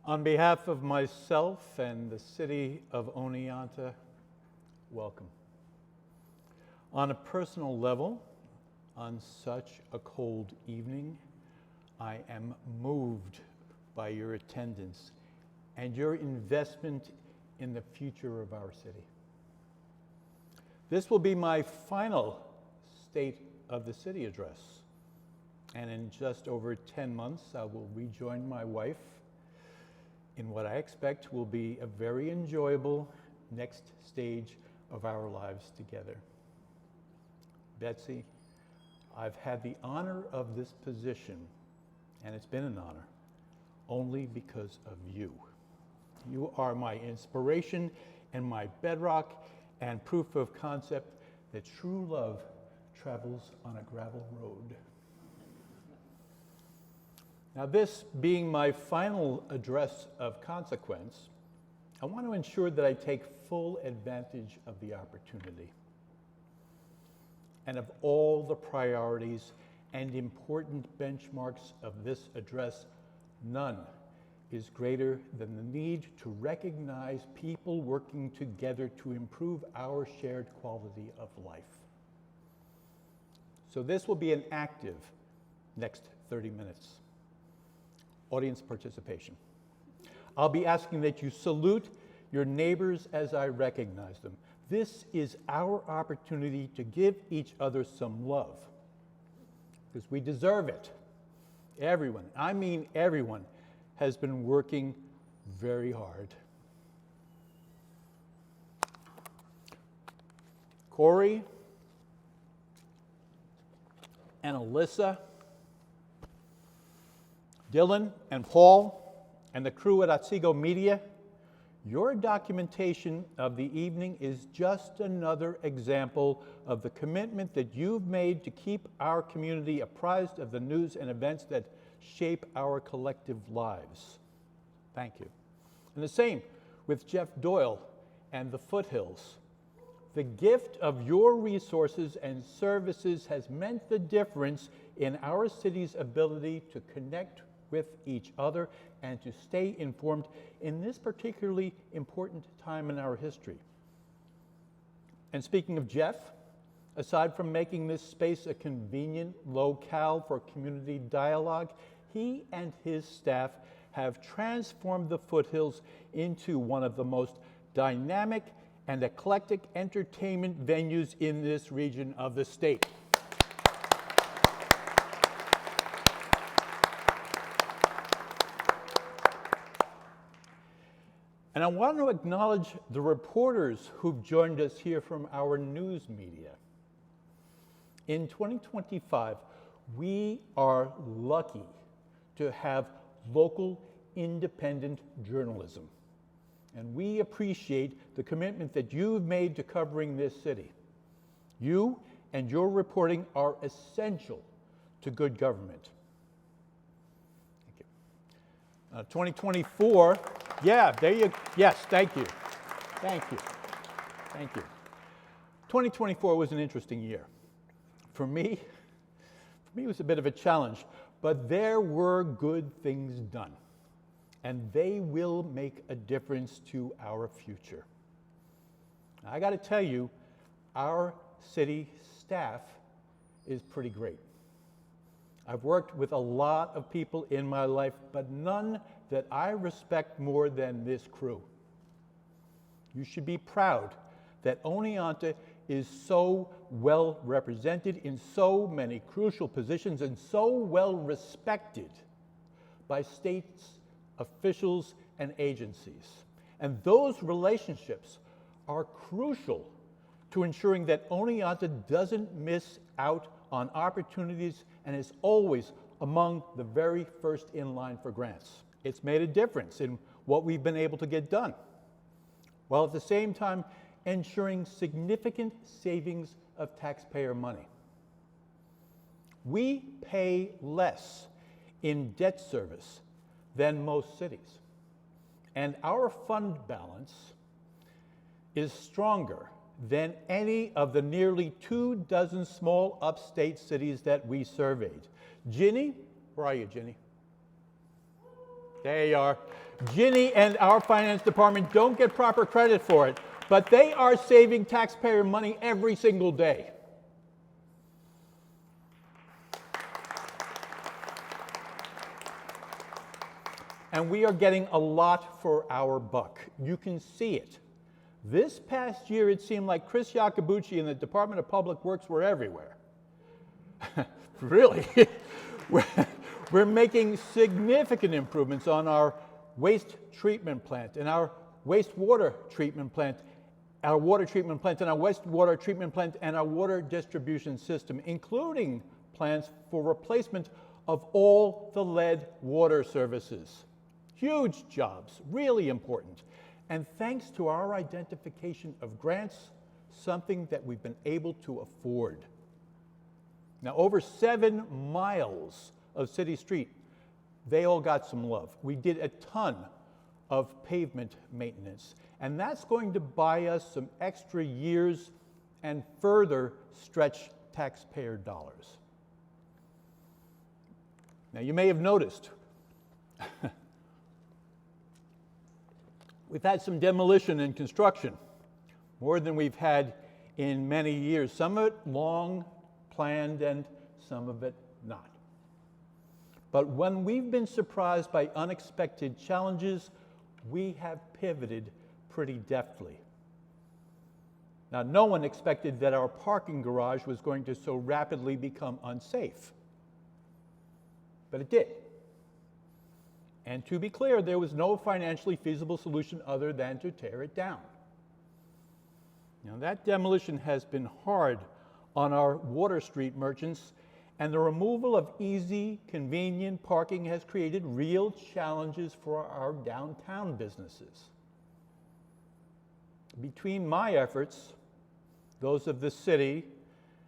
On behalf of myself and the City of Oneonta, welcome. On a personal level, on such a cold evening, I am moved by your attendance and your investment in the future of our city. This will be my final State of the City address, and in just over 10 months, I will rejoin my wife in what I expect will be a very enjoyable next stage of our lives together. Betsy, I've had the honor of this position, and it's been an honor, only because of you. You are my inspiration and my bedrock and proof of concept that true love travels on a gravel road. Now, this being my final address of consequence, I want to ensure that I take full advantage of the opportunity and of all the priorities and important benchmarks of this address. None is greater than the need to recognize people working together to improve our shared quality of life. So this will be an active next 30 minutes. Audience participation. I'll be asking that you salute your neighbors as I recognize them. This is our opportunity to give each other some love, because we deserve it. Everyone, I mean everyone, has been working very hard. Corey and Alyssa, Dylan and Paul, and the crew at Otsego Media, your documentation of the evening is just another example of the commitment that you've made to keep our community apprised of the news and events that shape our collective lives. Thank you. And the same with Jeff Doyle and the Foothills. The gift of your resources and services has meant the difference in our city's ability to connect with each other and to stay informed in this particularly important time in our history. And speaking of Jeff, aside from making this space a convenient locale for community dialogue, he and his staff have transformed the Foothills into one of the most dynamic and eclectic entertainment venues in this region of the state. And I want to acknowledge the reporters who've joined us here from our news media. In 2025, we are lucky to have local independent journalism. And we appreciate the commitment that you've made to covering this city. You and your reporting are essential to good government. Thank you. 2024, yeah, there you, yes, thank you. Thank you. Thank you. 2024 was an interesting year. For me, it was a bit of a challenge, but there were good things done, and they will make a difference to our future. Now, I got to tell you, our city staff is pretty great. I've worked with a lot of people in my life, but none that I respect more than this crew. You should be proud that Oneonta is so well represented in so many crucial positions and so well respected by states, officials, and agencies. And those relationships are crucial to ensuring that Oneonta doesn't miss out on opportunities and is always among the very first in line for grants. It's made a difference in what we've been able to get done, while at the same time ensuring significant savings of taxpayer money. We pay less in debt service than most cities, and our fund balance is stronger than any of the nearly 24 small upstate cities that we surveyed. Ginny, where are you, Ginny? They are. Ginny and our finance department don't get proper credit for it, but they are saving taxpayer money every single day. And we are getting a lot for our buck. You can see it. This past year, it seemed like Chris Yacobucci and the Department of Public Works were everywhere. Really. We're making significant improvements on our waste treatment plant and our wastewater treatment plant, our water treatment plant and our wastewater treatment plant and our water distribution system, including plans for replacement of all the lead water services. Huge jobs, really important. And thanks to our identification of grants, something that we've been able to afford. Now, over 7 miles of city street, they all got some love. We did a ton of pavement maintenance, and that's going to buy us some extra years and further stretch taxpayer dollars. Now, you may have noticed we've had some demolition and construction, more than we've had in many years. Some of it long planned and some of it not. But when we've been surprised by unexpected challenges, we have pivoted pretty deftly. Now, no one expected that our parking garage was going to so rapidly become unsafe. But it did. And to be clear, there was no financially feasible solution other than to tear it down. Now, that demolition has been hard on our Water Street merchants, and the removal of easy, convenient parking has created real challenges for our downtown businesses. Between my efforts, those of the city,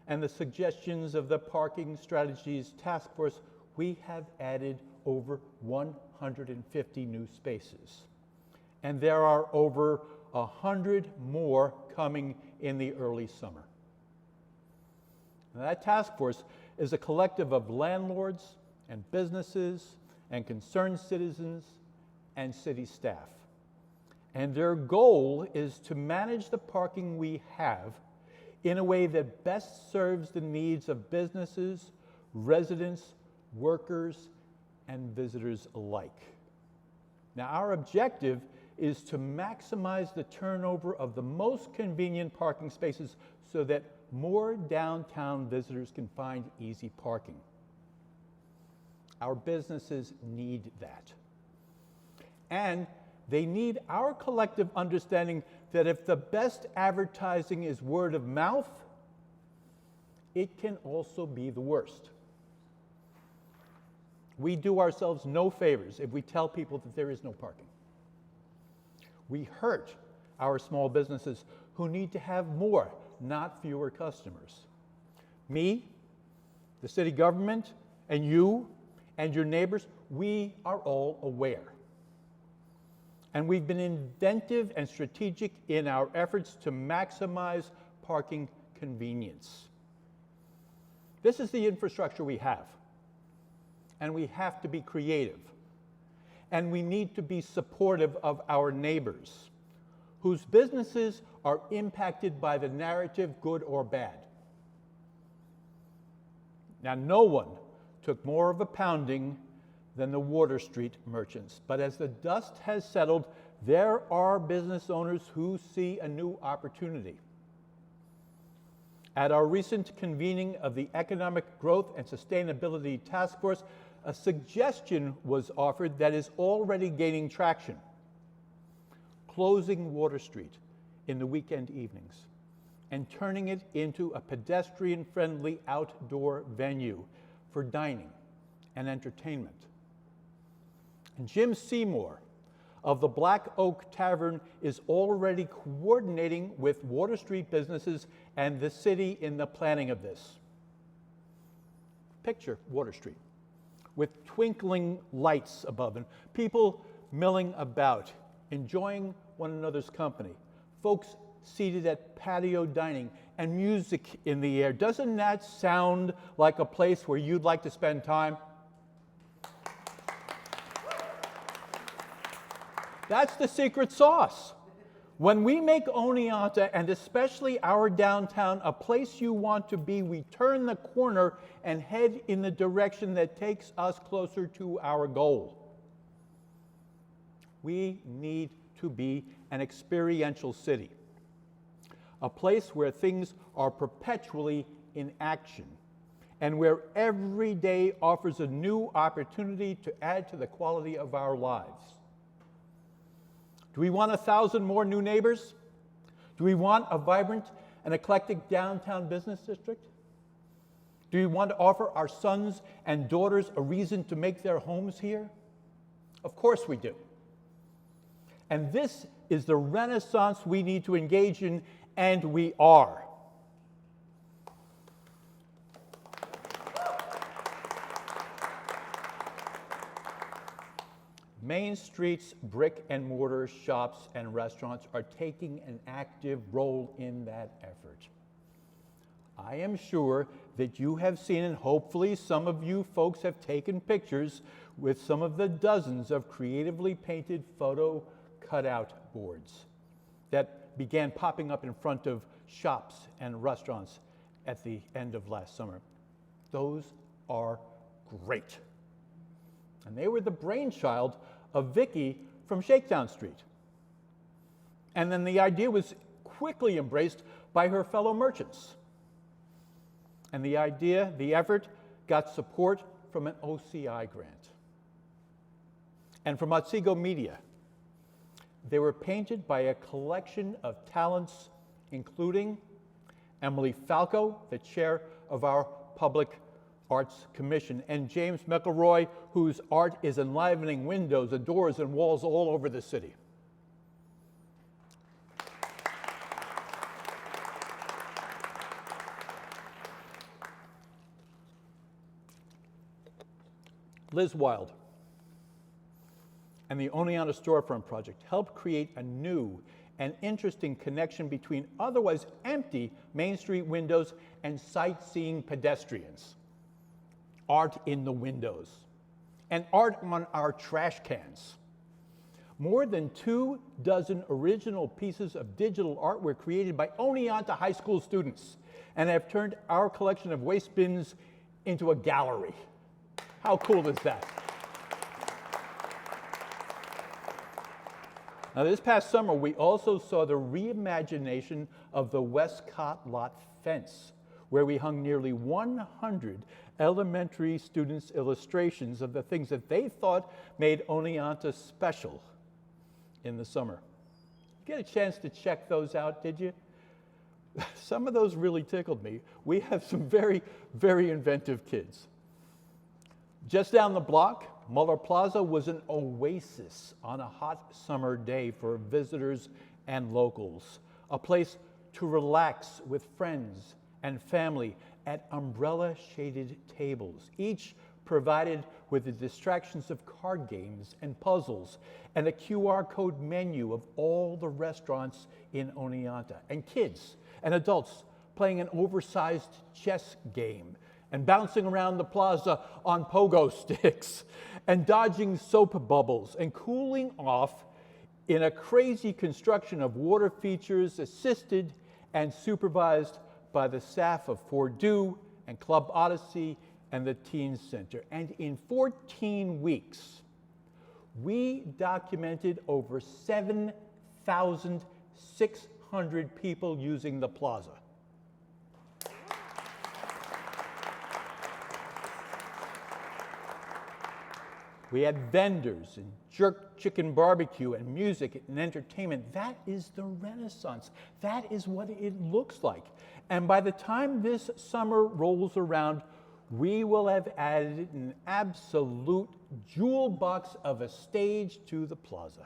and the suggestions of the Parking Strategies Task Force, we have added over 150 new spaces. And there are over 100 more coming in the early summer. Now, that task force is a collective of landlords and businesses and concerned citizens and city staff. And their goal is to manage the parking we have in a way that best serves the needs of businesses, residents, workers, and visitors alike. Now, our objective is to maximize the turnover of the most convenient parking spaces so that more downtown visitors can find easy parking. Our businesses need that. And they need our collective understanding that if the best advertising is word of mouth, it can also be the worst. We do ourselves no favors if we tell people that there is no parking. We hurt our small businesses who need to have more, not fewer customers. Me, the city government, and you, and your neighbors, we are all aware. And we've been inventive and strategic in our efforts to maximize parking convenience. This is the infrastructure we have. And we have to be creative. And we need to be supportive of our neighbors, whose businesses are impacted by the narrative, good or bad. Now, no one took more of a pounding than the Water Street merchants, but as the dust has settled, there are business owners who see a new opportunity. At our recent convening of the Economic Growth and Sustainability Task Force, a suggestion was offered that is already gaining traction: closing Water Street in the weekend evenings and turning it into a pedestrian-friendly outdoor venue for dining and entertainment. And Jim Seymour of the Black Oak Tavern is already coordinating with Water Street businesses and the city in the planning of this. Picture Water Street with twinkling lights above and people milling about, enjoying one another's company, folks seated at patio dining, and music in the air. Doesn't that sound like a place where you'd like to spend time? That's the secret sauce. When we make Oneonta, and especially our downtown, a place you want to be, we turn the corner and head in the direction that takes us closer to our goal. We need to be an experiential city, a place where things are perpetually in action, and where every day offers a new opportunity to add to the quality of our lives. Do we want 1,000 more new neighbors? Do we want a vibrant and eclectic downtown business district? Do we want to offer our sons and daughters a reason to make their homes here? Of course we do. And this is the renaissance we need to engage in, and we are. Main Street's brick and mortar shops and restaurants are taking an active role in that effort. I am sure that you have seen, and hopefully some of you folks have taken pictures with some of the dozens of creatively painted photo cutout boards that began popping up in front of shops and restaurants at the end of last summer. Those are great. And they were the brainchild of Vicky from Shakedown Street. And then the idea was quickly embraced by her fellow merchants. And the effort got support from an OCI grant. And from Otsego Media. They were painted by a collection of talents, including Emily Falco, the chair of our Public Arts Commission, and James McElroy, whose art is enlivening windows and doors and walls all over the city. Liz Wild and the Oneonta Storefront Project helped create a new and interesting connection between otherwise empty Main Street windows and sightseeing pedestrians. Art in the windows, and art on our trash cans. More than 24 original pieces of digital art were created by Oneonta High School students and have turned our collection of waste bins into a gallery. How cool is that? Now, this past summer, we also saw the reimagination of the Westcott Lot fence, where we hung nearly 100 elementary students' illustrations of the things that they thought made Oneonta special in the summer. Get a chance to check those out, did you? Some of those really tickled me. We have some very, very inventive kids. Just down the block, Muller Plaza was an oasis on a hot summer day for visitors and locals, a place to relax with friends and family at umbrella-shaded tables, each provided with the distractions of card games and puzzles and a QR code menu of all the restaurants in Oneonta, and kids and adults playing an oversized chess game and bouncing around the plaza on pogo sticks and dodging soap bubbles and cooling off in a crazy construction of water features assisted and supervised by the staff of Fordue and Club Odyssey and the Teen Center. And in 14 weeks, we documented over 7,600 people using the plaza. We had vendors and jerk chicken barbecue and music and entertainment. That is the Renaissance. That is what it looks like. And by the time this summer rolls around, we will have added an absolute jewel box of a stage to the plaza.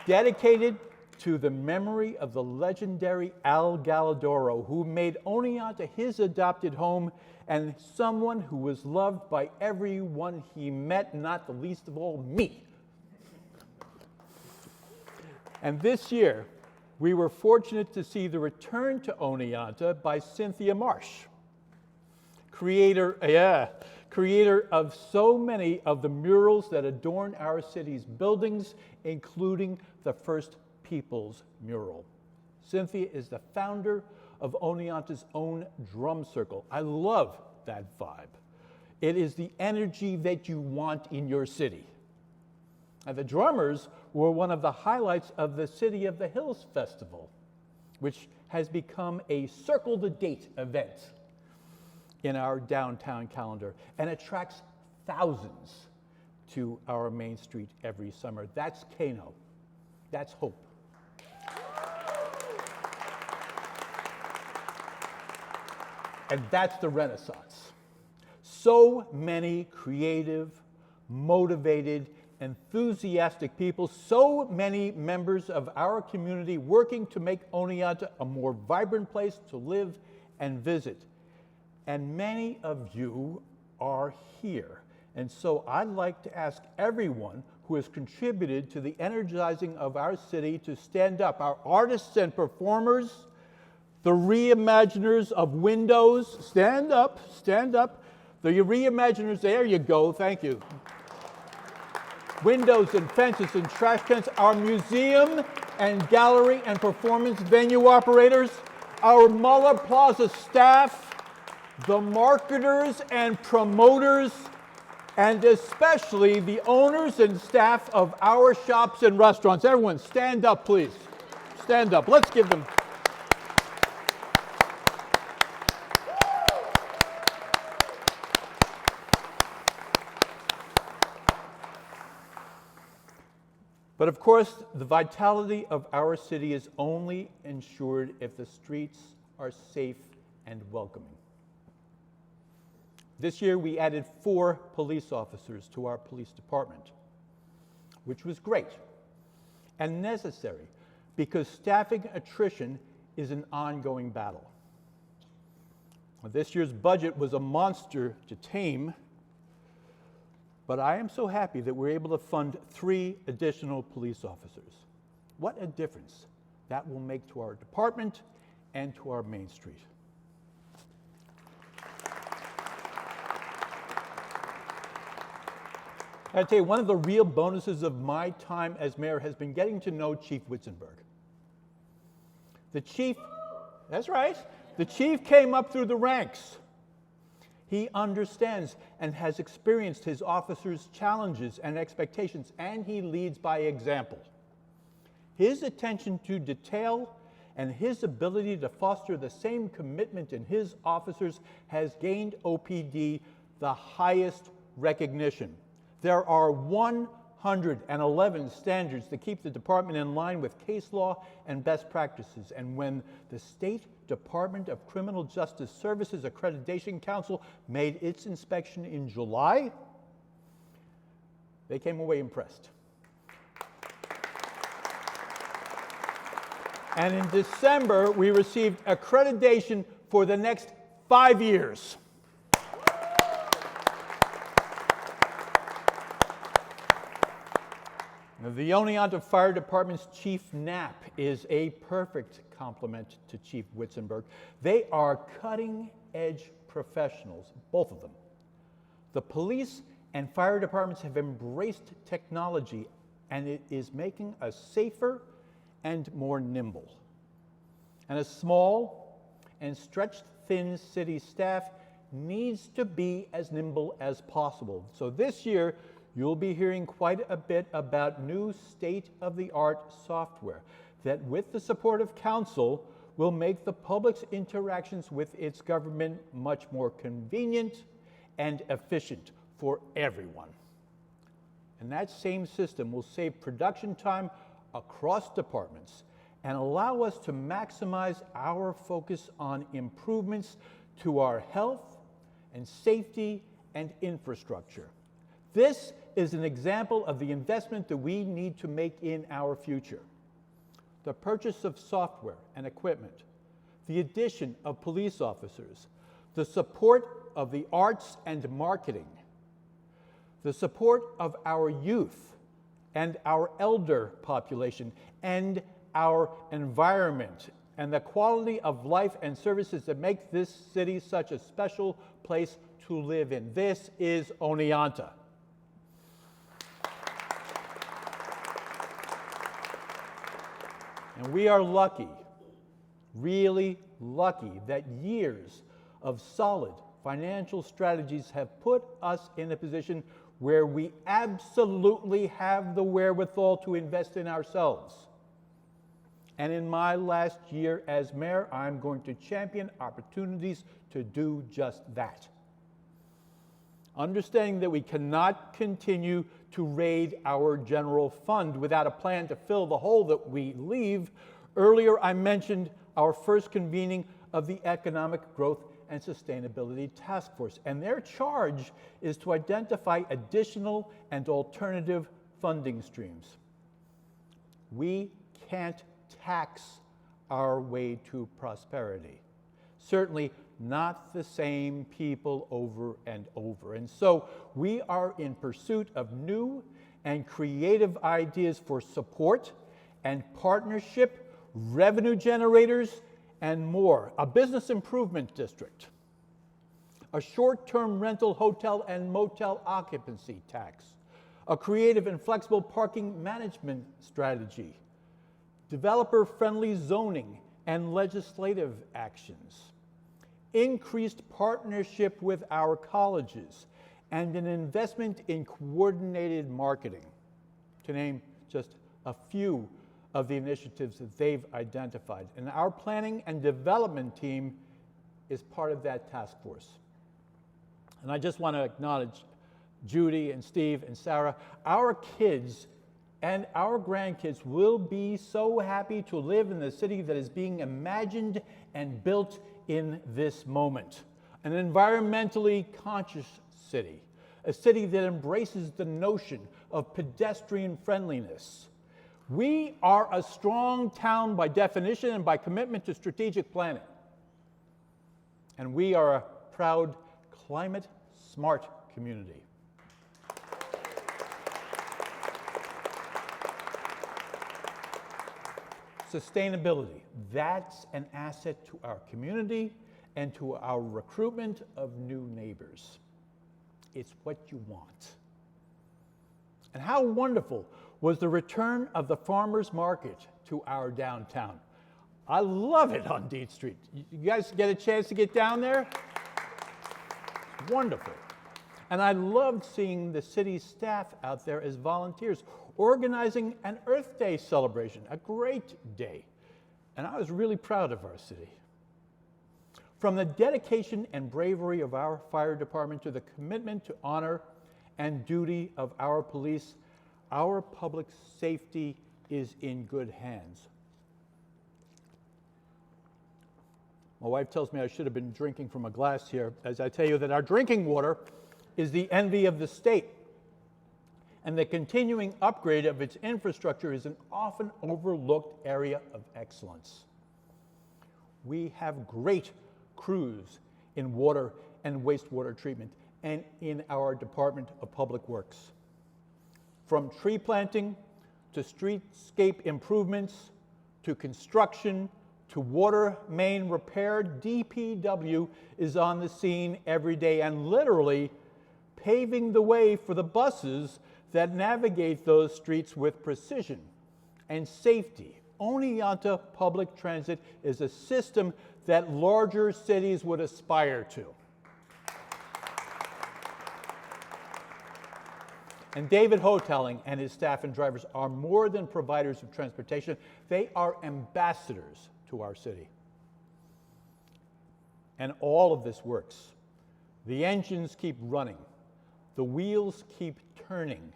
Dedicated to the memory of the legendary Al Galadoro, who made Oneonta his adopted home and someone who was loved by everyone he met, not the least of all me. And this year, we were fortunate to see the return to Oneonta by Cynthia Marsh, creator creator of so many of the murals that adorn our city's buildings, including the First Peoples mural. Cynthia is the founder of Oneonta's own drum circle. I love that vibe. It is the energy that you want in your city. And the drummers were one of the highlights of the City of the Hills Festival, which has become a circle the date event in our downtown calendar and attracts thousands to our Main Street every summer. That's Kano. That's hope. And that's the Renaissance. So many creative, motivated, enthusiastic people, so many members of our community working to make Oneonta a more vibrant place to live and visit. And many of you are here. And so I'd like to ask everyone who has contributed to the energizing of our city to stand up. Our artists and performers, the reimaginers of windows, stand up, stand up. The reimaginers, there you go, thank you. Windows and fences and trash cans, our museum and gallery and performance venue operators, our Muller Plaza staff, the marketers and promoters, and especially the owners and staff of our shops and restaurants. Everyone, stand up, please. Stand up. Let's give them. But of course, the vitality of our city is only ensured if the streets are safe and welcoming. This year, we added 4 police officers to our police department, which was great and necessary because staffing attrition is an ongoing battle. This year's budget was a monster to tame, but I am so happy that we're able to fund 3 additional police officers. What a difference that will make to our department and to our Main Street. I tell you, one of the real bonuses of my time as mayor has been getting to know Chief Witzenberg. The chief, that's right, the chief came up through the ranks. He understands and has experienced his officers' challenges and expectations, and he leads by example. His attention to detail and his ability to foster the same commitment in his officers has gained OPD the highest recognition. There are 111 standards that keep the department in line with case law and best practices. And when the State Department of Criminal Justice Services Accreditation Council made its inspection in July, they came away impressed. And in December, we received accreditation for the next 5 years. The Oneonta Fire Department's Chief Knapp is a perfect complement to Chief Witzenberg. They are cutting-edge professionals, both of them. The police and fire departments have embraced technology, and it is making us safer and more nimble. And a small and stretched thin city staff needs to be as nimble as possible. So this year, you'll be hearing quite a bit about new state-of-the-art software that, with the support of council, will make the public's interactions with its government much more convenient and efficient for everyone. And that same system will save production time across departments and allow us to maximize our focus on improvements to our health and safety and infrastructure. This is an example of the investment that we need to make in our future. The purchase of software and equipment, the addition of police officers, the support of the arts and marketing, the support of our youth and our elder population, and our environment and the quality of life and services that make this city such a special place to live in. This is Oneonta. And we are lucky, really lucky, that years of solid financial strategies have put us in a position where we absolutely have the wherewithal to invest in ourselves. And in my last year as mayor, I'm going to champion opportunities to do just that. Understanding that we cannot continue to raid our general fund without a plan to fill the hole that we leave, earlier I mentioned our first convening of the Economic Growth and Sustainability Task Force, and their charge is to identify additional and alternative funding streams. We can't tax our way to prosperity. Certainly not the same people over and over. And so we are in pursuit of new and creative ideas for support and partnership, revenue generators, and more. A business improvement district, a short-term rental hotel and motel occupancy tax, a creative and flexible parking management strategy, developer-friendly zoning and legislative actions, increased partnership with our colleges, and an investment in coordinated marketing, to name just a few of the initiatives that they've identified. And our planning and development team is part of that task force. And I just want to acknowledge Judy and Steve and Sarah. Our kids and our grandkids will be so happy to live in the city that is being imagined and built in this moment. An environmentally conscious city, a city that embraces the notion of pedestrian friendliness. We are a strong town by definition and by commitment to strategic planning. And we are a proud climate smart community. Sustainability, that's an asset to our community and to our recruitment of new neighbors. It's what you want. And how wonderful was the return of the farmers market to our downtown. I love it on Dean Street. You guys get a chance to get down there? It's wonderful. And I loved seeing the city staff out there as volunteers, organizing an Earth Day celebration, a great day. And I was really proud of our city. From the dedication and bravery of our fire department to the commitment to honor and duty of our police, our public safety is in good hands. My wife tells me I should have been drinking from a glass here, as I tell you that our drinking water is the envy of the state. And the continuing upgrade of its infrastructure is an often overlooked area of excellence. We have great crews in water and wastewater treatment and in our Department of Public Works. From tree planting to streetscape improvements to construction to water main repair, DPW is on the scene every day and literally paving the way for the buses that navigate those streets with precision and safety. Oneonta Public Transit is a system that larger cities would aspire to. And David Hotelling and his staff and drivers are more than providers of transportation. They are ambassadors to our city. And all of this works. The engines keep running. The wheels keep turning.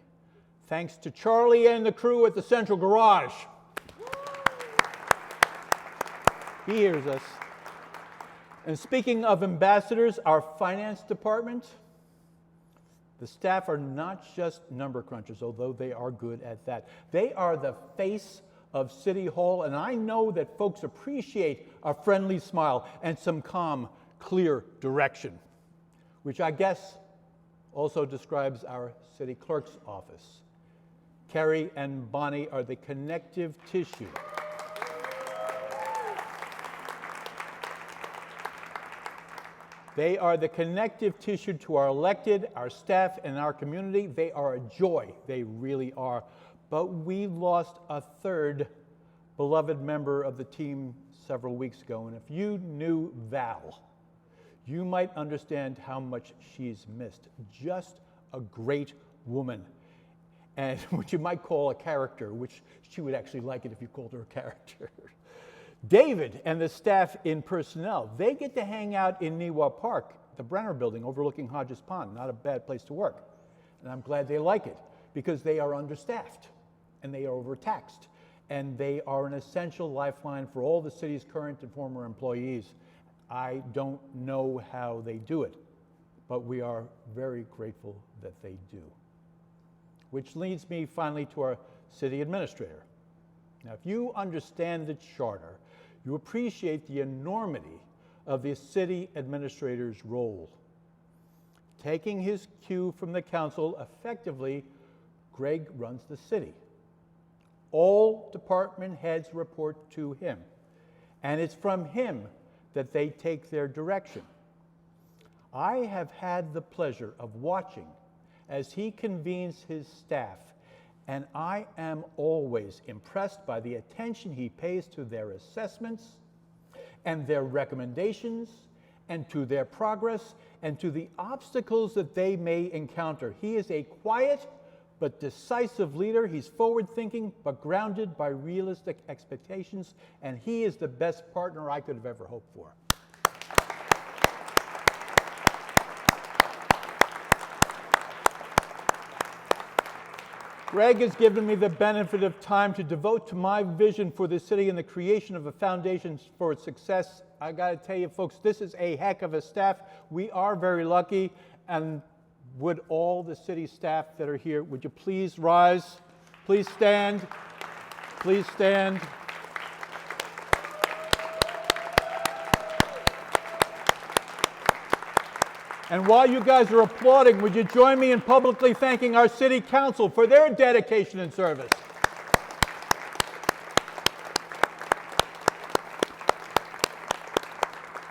Thanks to Charlie and the crew at the Central Garage. He hears us. And speaking of ambassadors, our finance department, the staff are not just number crunchers, although they are good at that. They are the face of City Hall, and I know that folks appreciate a friendly smile and some calm, clear direction, which I guess also describes our city clerk's office. Kerry and Bonnie are the connective tissue. They are the connective tissue to our elected, our staff, and our community. They are a joy. They really are. But we lost a third beloved member of the team several weeks ago. And if you knew Val, you might understand how much she's missed. Just a great woman. And what you might call a character, which she would actually like it if you called her a character. David and the staff in personnel, they get to hang out in Niwa Park, the Brenner building overlooking Hodges Pond. Not a bad place to work. And I'm glad they like it because they are understaffed and they are overtaxed. And they are an essential lifeline for all the city's current and former employees. I don't know how they do it, but we are very grateful that they do. Which leads me finally to our city administrator. Now, if you understand the charter, you appreciate the enormity of the city administrator's role. Taking his cue from the council, effectively, Greg runs the city. All department heads report to him, and it's from him that they take their direction. I have had the pleasure of watching as he convenes his staff, and I am always impressed by the attention he pays to their assessments and their recommendations and to their progress and to the obstacles that they may encounter. He is a quiet but decisive leader. He's forward-thinking but grounded by realistic expectations, and he is the best partner I could have ever hoped for. Greg has given me the benefit of time to devote to my vision for the city and the creation of a foundation for its success. I got to tell you, folks, this is a heck of a staff. We are very lucky, and would all the city staff that are here, would you please rise? Please stand. Please stand. And while you guys are applauding, would you join me in publicly thanking our city council for their dedication and service?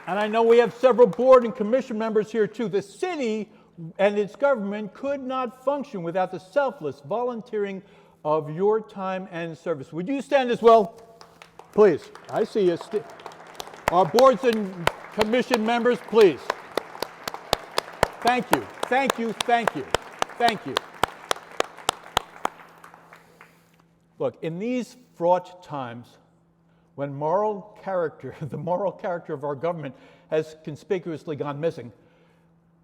And I know we have several board and commission members here too. The city and its government could not function without the selfless volunteering of your time and service. Would you stand as well? Please, I see you. Our boards and commission members, please. Thank you, thank you, thank you, thank you. Look, in these fraught times, when moral character, the moral character of our government has conspicuously gone missing,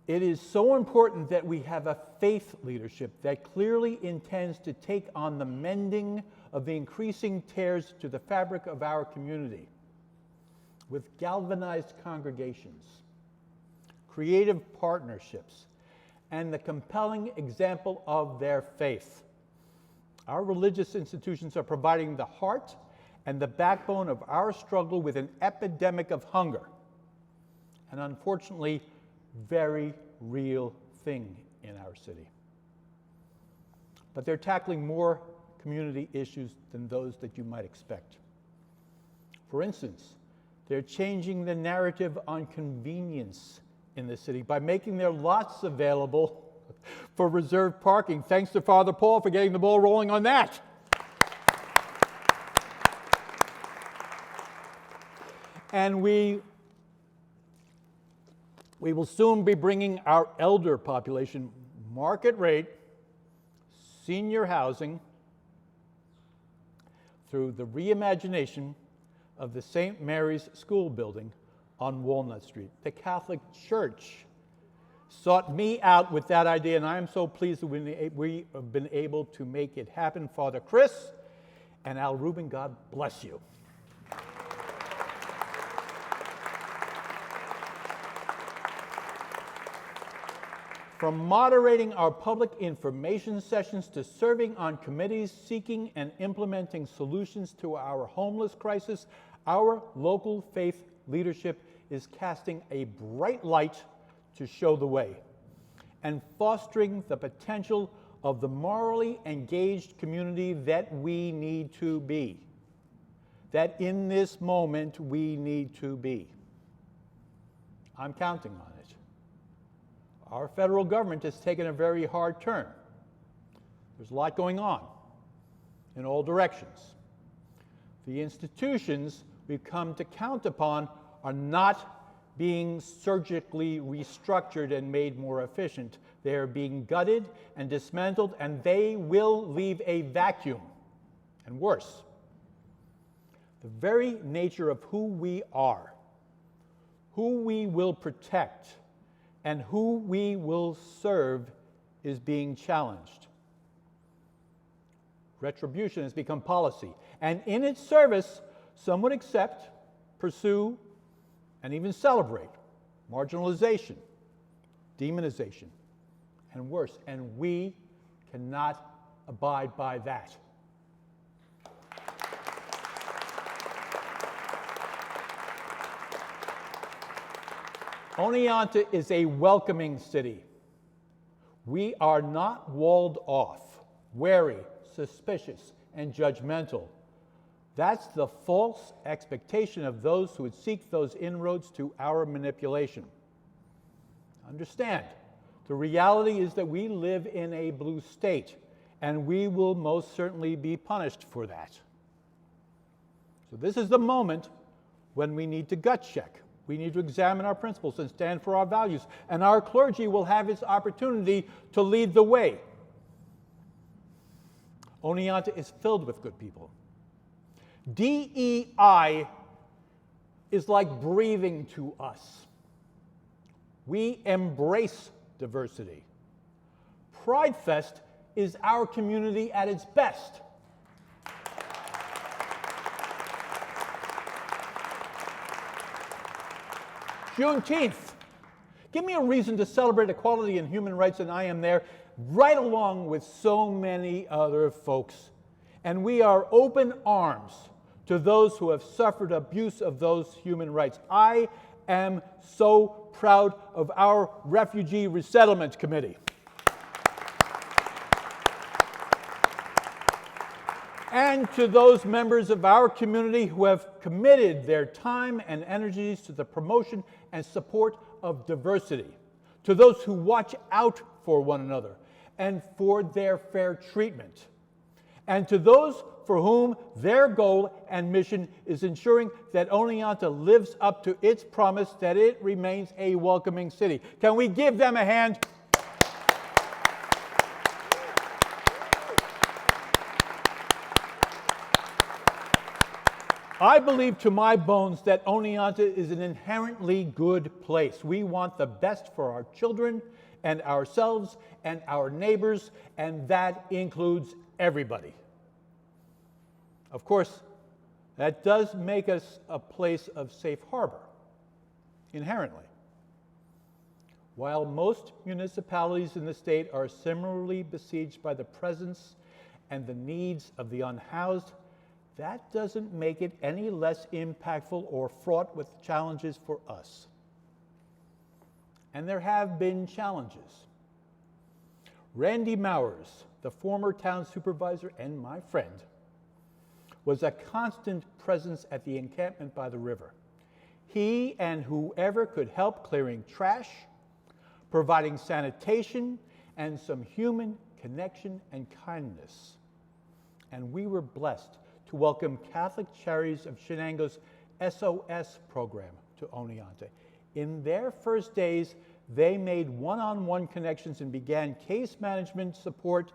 it is so important that we have a faith leadership that clearly intends to take on the mending of the increasing tears to the fabric of our community with galvanized congregations, creative partnerships, and the compelling example of their faith. Our religious institutions are providing the heart and the backbone of our struggle with an epidemic of hunger, an unfortunately very real thing in our city. But they're tackling more community issues than those that you might expect. For instance, they're changing the narrative on convenience in the city by making their lots available for reserved parking. Thanks to Father Paul for getting the ball rolling on that. And we will soon be bringing our elder population market rate senior housing through the reimagination of the St. Mary's School building on Walnut Street. The Catholic Church sought me out with that idea, and I am so pleased that we have been able to make it happen. Father Chris and Al Rubin, God bless you. From moderating our public information sessions to serving on committees seeking and implementing solutions to our homeless crisis, our local faith leadership is casting a bright light to show the way and fostering the potential of the morally engaged community that we need to be, that in this moment we need to be. I'm counting on it. Our federal government has taken a very hard turn. There's a lot going on in all directions. The institutions we've come to count upon are not being surgically restructured and made more efficient. They are being gutted and dismantled, and they will leave a vacuum. And worse, the very nature of who we are, who we will protect, and who we will serve is being challenged. Retribution has become policy, and in its service, some would accept, pursue, and even celebrate marginalization, demonization, and worse, and we cannot abide by that. Oneonta is a welcoming city. We are not walled off, wary, suspicious, and judgmental. That's the false expectation of those who would seek those inroads to our manipulation. Understand, the reality is that we live in a blue state, and we will most certainly be punished for that. So this is the moment when we need to gut check. We need to examine our principles and stand for our values, and our clergy will have its opportunity to lead the way. Oneonta is filled with good people. DEI is like breathing to us. We embrace diversity. Pride Fest is our community at its best. Juneteenth. Give me a reason to celebrate equality and human rights, and I am there right along with so many other folks. And we are open arms to those who have suffered abuse of those human rights. I am so proud of our Refugee Resettlement Committee. And to those members of our community who have committed their time and energies to the promotion and support of diversity, to those who watch out for one another and for their fair treatment, and to those for whom their goal and mission is ensuring that Oneonta lives up to its promise that it remains a welcoming city. Can we give them a hand? I believe to my bones that Oneonta is an inherently good place. We want the best for our children and ourselves and our neighbors, and that includes everybody. Of course, that does make us a place of safe harbor, inherently. While most municipalities in the state are similarly besieged by the presence and the needs of the unhoused, that doesn't make it any less impactful or fraught with challenges for us. And there have been challenges. Randy Mowers, the former town supervisor and my friend, was a constant presence at the encampment by the river. He and whoever could help clearing trash, providing sanitation, and some human connection and kindness. And we were blessed to welcome Catholic Charities of Shenango's SOS program to Oneonta. In their first days, they made one-on-one connections and began case management support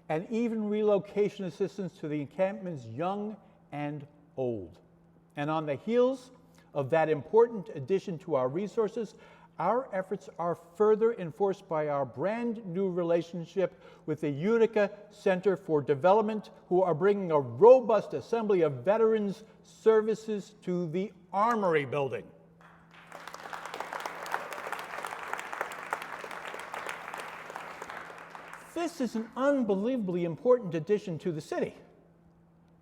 and even relocation assistance to the encampment's young and old. And on the heels of that important addition to our resources, our efforts are further enforced by our brand new relationship with the Utica Center for Development, who are bringing a robust assembly of veterans services to the Armory building. This is an unbelievably important addition to the city.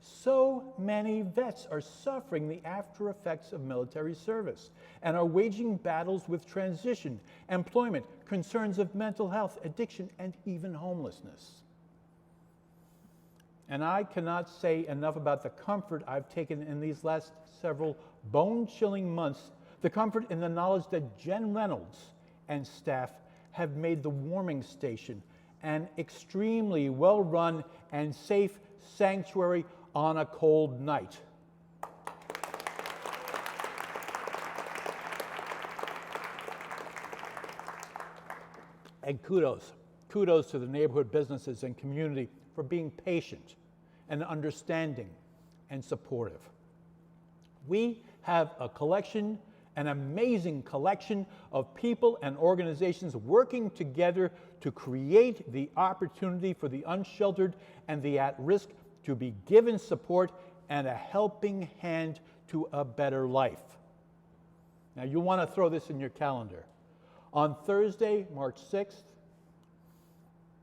So many vets are suffering the after effects of military service and are waging battles with transition, employment, concerns of mental health, addiction, and even homelessness. And I cannot say enough about the comfort I've taken in these last several bone-chilling months The comfort in the knowledge that Jen Reynolds and staff have made the warming station an extremely well-run and safe sanctuary on a cold night. And kudos to the neighborhood businesses and community for being patient and understanding and supportive. We have an amazing collection of people and organizations working together to create the opportunity for the unsheltered and the at-risk to be given support and a helping hand to a better life. Now, you want to throw this in your calendar. On Thursday, March 6th,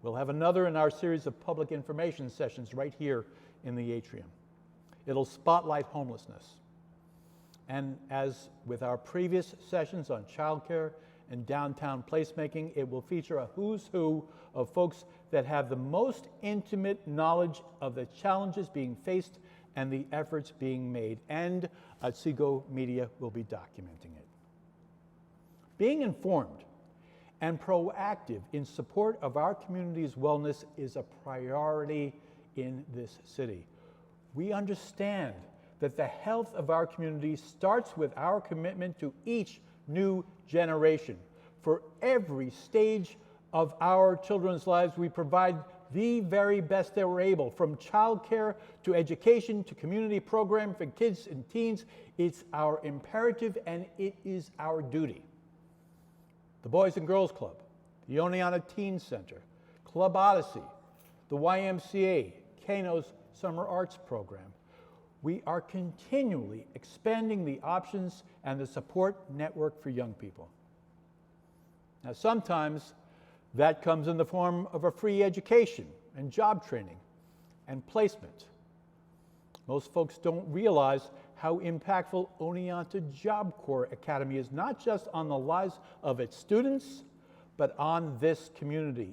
we'll have another in our series of public information sessions right here in the atrium. It'll spotlight homelessness. And as with our previous sessions on childcare and downtown placemaking, it will feature a who's who of folks that have the most intimate knowledge of the challenges being faced and the efforts being made. And Otsego Media will be documenting it. Being informed and proactive in support of our community's wellness is a priority in this city. We understand that the health of our community starts with our commitment to each new generation. For every stage of our children's lives, we provide the very best that we're able, from childcare to education to community program for kids and teens. It's our imperative and it is our duty. The Boys and Girls Club, the Oneonta Teen Center, Club Odyssey, the YMCA, Kano's Summer Arts Program. We are continually expanding the options and the support network for young people. Now, sometimes that comes in the form of a free education and job training and placement. Most folks don't realize how impactful Oneonta Job Corps Academy is, not just on the lives of its students, but on this community.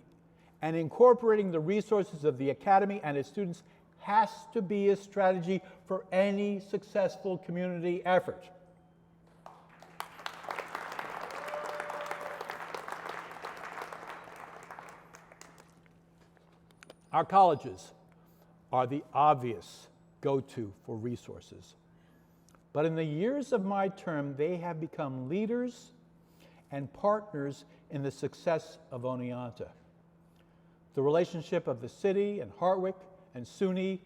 And incorporating the resources of the Academy and its students has to be a strategy for any successful community effort. Our colleges are the obvious go-to for resources. But in the years of my term, they have become leaders and partners in the success of Oneonta. The relationship of the city and Hartwick and SUNY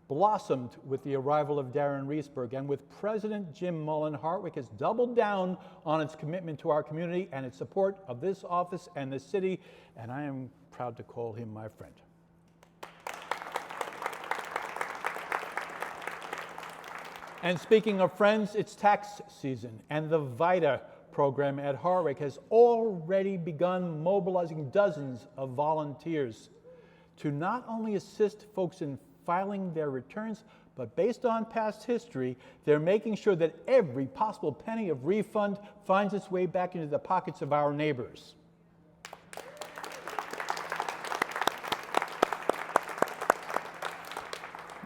blossomed with the arrival of Darren Reesberg, and with President Jim Mullen, Hartwick has doubled down on its commitment to our community and its support of this office and the city, and I am proud to call him my friend. And speaking of friends, it's tax season, and the VITA program at Hartwick has already begun mobilizing dozens of volunteers to not only assist folks in filing their returns, but based on past history, they're making sure that every possible penny of refund finds its way back into the pockets of our neighbors.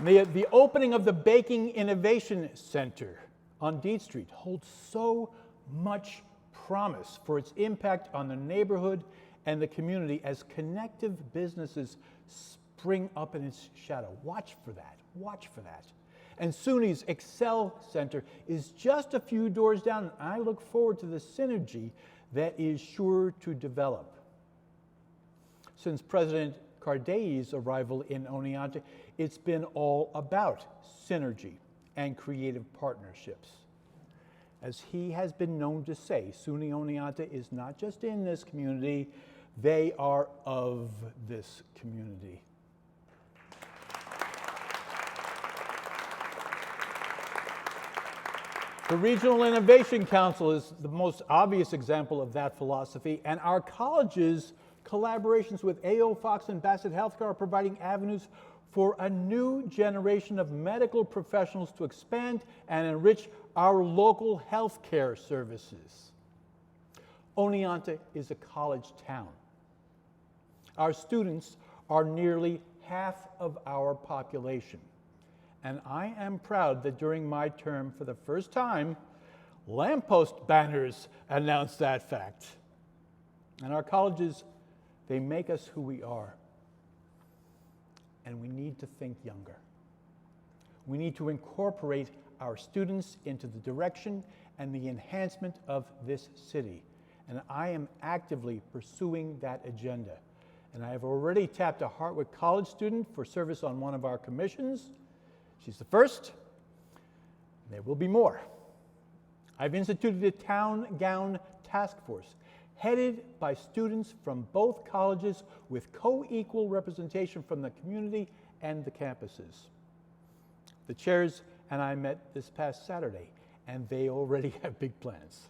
The opening of the Baking Innovation Center on Deed Street holds so much promise for its impact on the neighborhood and the community as connective businesses spring up in its shadow. Watch for that. Watch for that. And SUNY's Excel Center is just a few doors down, and I look forward to the synergy that is sure to develop. Since President Carday's arrival in Oneonta, it's been all about synergy and creative partnerships. As he has been known to say, SUNY Oneonta is not just in this community, they are of this community. The Regional Innovation Council is the most obvious example of that philosophy, and our colleges' collaborations with A.O. Fox and Bassett Healthcare are providing avenues for a new generation of medical professionals to expand and enrich our local healthcare services. Oneonta is a college town. Our students are nearly half of our population. And I am proud that during my term, for the first time, Lamppost banners announce that fact. And our colleges, they make us who we are. And we need to think younger. We need to incorporate our students into the direction and the enhancement of this city. And I am actively pursuing that agenda. And I have already tapped a Hartwick College student for service on one of our commissions. She's the first. There will be more. I've instituted a town gown task force headed by students from both colleges with co-equal representation from the community and the campuses. The chairs and I met this past Saturday, and they already have big plans.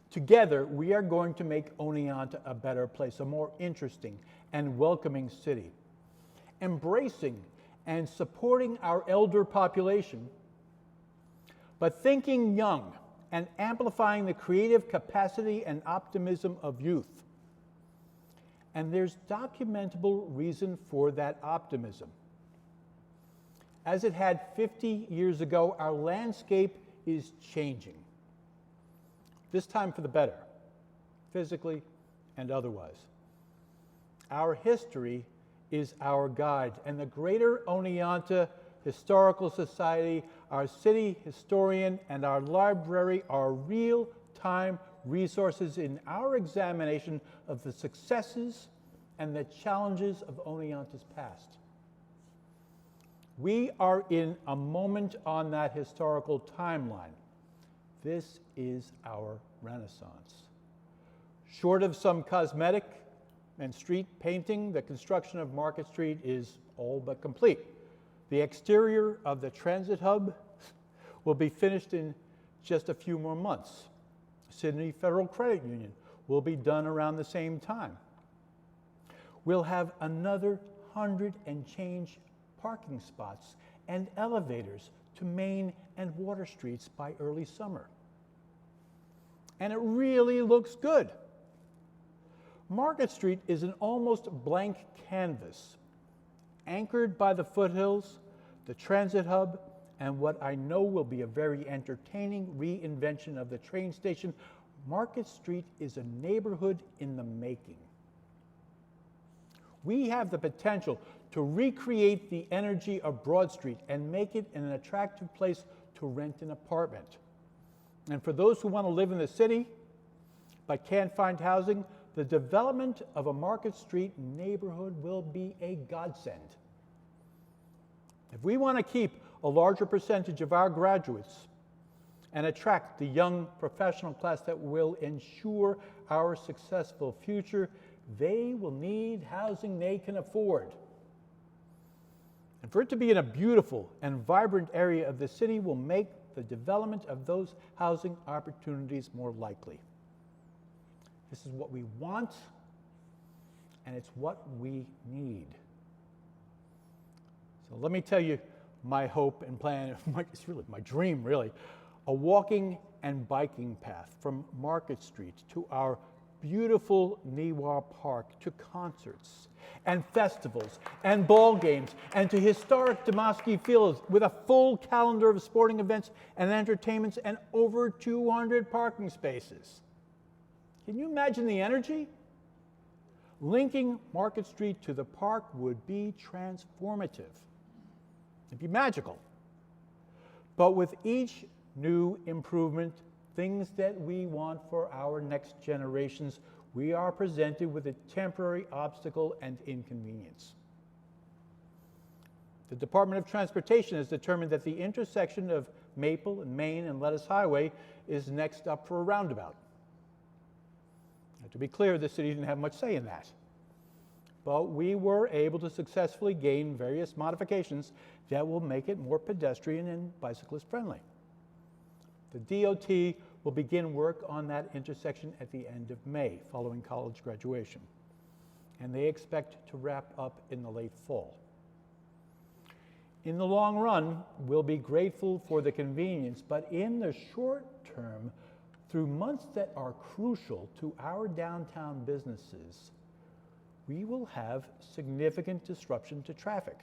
Together, we are going to make Oneonta a better place, a more interesting and welcoming city, embracing and supporting our elder population, but thinking young and amplifying the creative capacity and optimism of youth. And there's documentable reason for that optimism. As it had 50 years ago, our landscape is changing. This time for the better, physically and otherwise. Our history is our guide, and the Greater Oneonta Historical Society, our city historian, and our library are real-time resources in our examination of the successes and the challenges of Oneonta's past. We are in a moment on that historical timeline. This is our Renaissance. Short of some cosmetic and street painting, the construction of Market Street is all but complete. The exterior of the transit hub will be finished in just a few more months. Sydney Federal Credit Union will be done around the same time. We'll have another 100 and change parking spots and elevators to Main and Water Streets by early summer. And it really looks good. Market Street is an almost blank canvas, anchored by the foothills, the transit hub, and what I know will be a very entertaining reinvention of the train station. Market Street is a neighborhood in the making. We have the potential to recreate the energy of Broad Street and make it an attractive place to rent an apartment. And for those who want to live in the city but can't find housing, the development of a Market Street neighborhood will be a godsend. If we want to keep a larger percentage of our graduates and attract the young professional class that will ensure our successful future, they will need housing they can afford. And for it to be in a beautiful and vibrant area of the city will make the development of those housing opportunities more likely. This is what we want, and it's what we need. So let me tell you my hope and plan, it's really my dream, really. A walking and biking path from Market Street to our beautiful Niwa Park, to concerts and festivals and ball games, and to historic Damaski Fields with a full calendar of sporting events and entertainments and over 200 parking spaces. Can you imagine the energy? Linking Market Street to the park would be transformative. It'd be magical. But with each new improvement, things that we want for our next generations, we are presented with a temporary obstacle and inconvenience. The Department of Transportation has determined that the intersection of Maple and Main and Lettuce Highway is next up for a roundabout. Now, to be clear, the city didn't have much say in that. But we were able to successfully gain various modifications that will make it more pedestrian and bicyclist friendly. The DOT will begin work on that intersection at the end of May, following college graduation. And they expect to wrap up in the late fall. In the long run, we'll be grateful for the convenience, but in the short term, through months that are crucial to our downtown businesses, we will have significant disruption to traffic.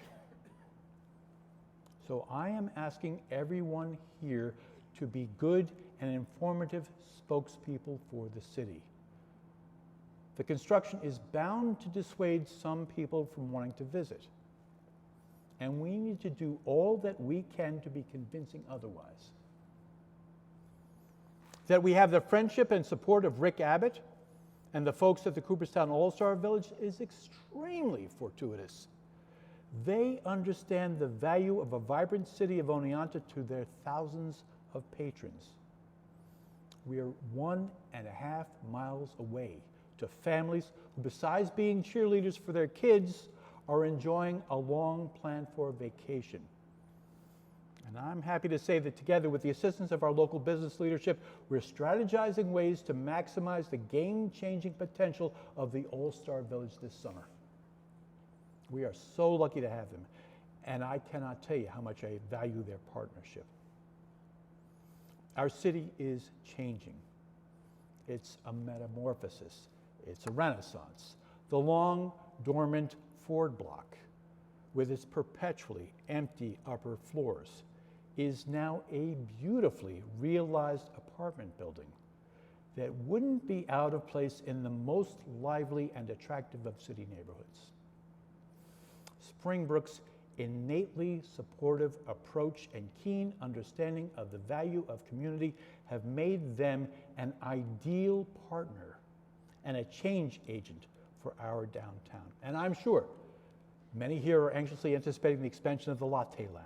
So I am asking everyone here to be good and informative spokespeople for the city. The construction is bound to dissuade some people from wanting to visit, and we need to do all that we can to be convincing otherwise. That we have the friendship and support of Rick Abbott and the folks at the Cooperstown All-Star Village is extremely fortuitous. They understand the value of a vibrant city of Oneonta to their thousands of patrons. We are 1.5 miles away to families who, besides being cheerleaders for their kids, are enjoying a long planned-for vacation. And I'm happy to say that together with the assistance of our local business leadership, we're strategizing ways to maximize the game-changing potential of the All-Star Village this summer. We are so lucky to have them, and I cannot tell you how much I value their partnership. Our city is changing. It's a metamorphosis. It's a renaissance. The long, dormant Ford block, with its perpetually empty upper floors, is now a beautifully realized apartment building that wouldn't be out of place in the most lively and attractive of city neighborhoods. Springbrook's innately supportive approach and keen understanding of the value of community have made them an ideal partner and a change agent for our downtown. And I'm sure many here are anxiously anticipating the expansion of the Latte Lounge.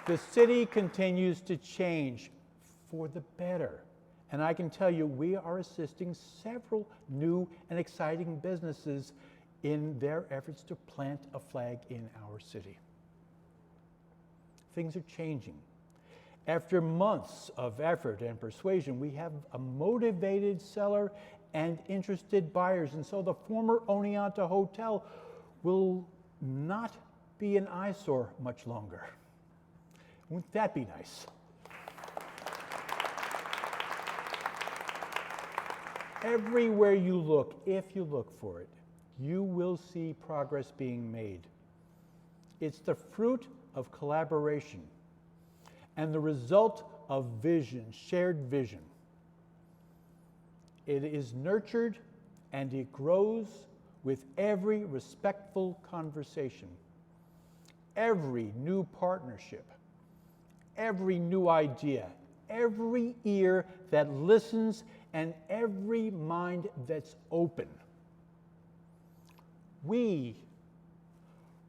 The city continues to change for the better. And I can tell you, we are assisting several new and exciting businesses in their efforts to plant a flag in our city. Things are changing. After months of effort and persuasion, we have a motivated seller and interested buyers. And so the former Oneonta Hotel will not be an eyesore much longer. Wouldn't that be nice? Everywhere you look, if you look for it, you will see progress being made. It's the fruit of collaboration and the result of vision, shared vision. It is nurtured and it grows with every respectful conversation, every new partnership, every new idea, every ear that listens, and every mind that's open. We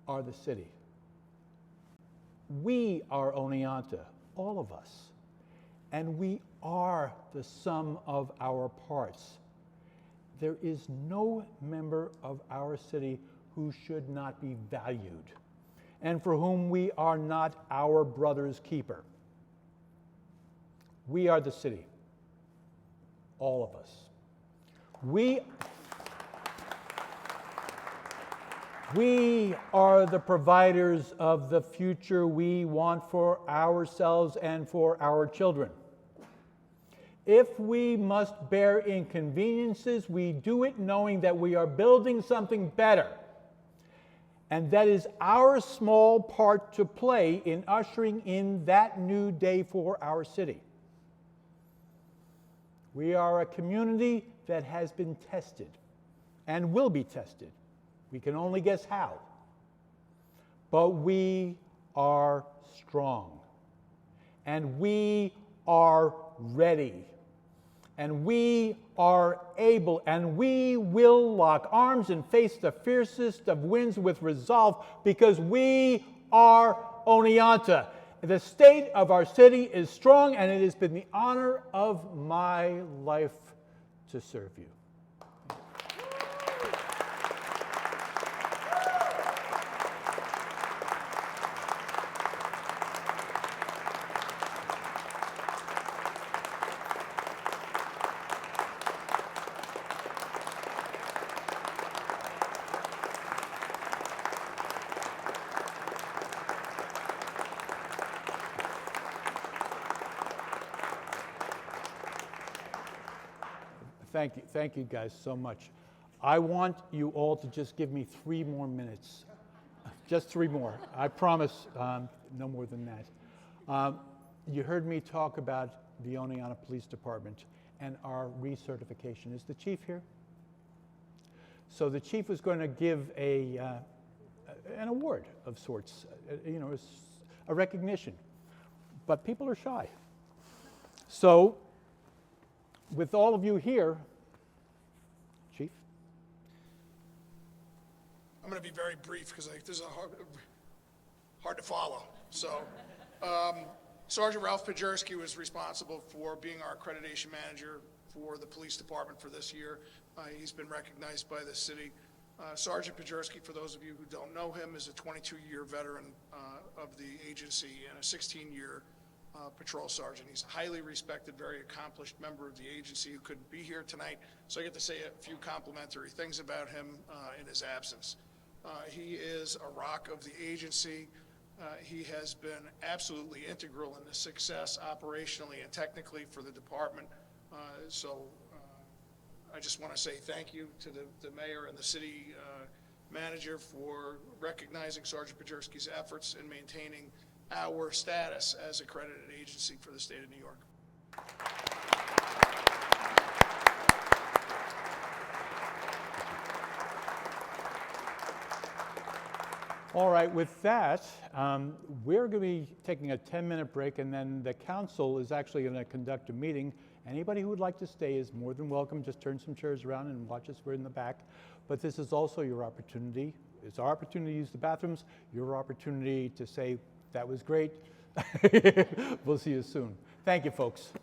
are the city. We are Oneonta, all of us. And we are the sum of our parts. There is no member of our city who should not be valued, and for whom we are not our brother's keeper. We are the city. All of us. We are the providers of the future we want for ourselves and for our children. If we must bear inconveniences, we do it knowing that we are building something better. And that is our small part to play in ushering in that new day for our city. We are a community that has been tested and will be tested. We can only guess how. But we are strong. And we are ready. And we are able. And we will lock arms and face the fiercest of winds with resolve, because we are Oneonta. The state of our city is strong, and it has been the honor of my life to serve you. Thank you guys so much. I want you all to just give me 3 more minutes. Just 3 more. I promise no more than that. You heard me talk about the Oneonta Police Department and our recertification. Is the chief here? So the chief was going to give an award of sorts, a recognition. But people are shy. So with all of you here, Chief? I'm going to be very brief because this is hard to follow. So, Sergeant Ralph Pajerski was responsible for being our accreditation manager for the police department for this year. He's been recognized by the city. Sergeant Pajerski, for those of you who don't know him, is a 22-year veteran of the agency and a 16-year patrol sergeant. He's a highly respected, very accomplished member of the agency who couldn't be here tonight, so I get to say a few complimentary things about him in his absence. He is a rock of the agency. He has been absolutely integral in the success operationally and technically for the department. I just want to say thank you to the mayor and the city manager for recognizing Sergeant Pajerski's efforts in maintaining our status as accredited agency for the state of New York. All right, with that, we're going to be taking a 10-minute break, and then the council is actually going to conduct a meeting. Anybody who would like to stay is more than welcome. Just turn some chairs around and watch us. We're in the back. But this is also your opportunity. It's our opportunity to use the bathrooms, your opportunity to say, that was great. We'll see you soon. Thank you, folks.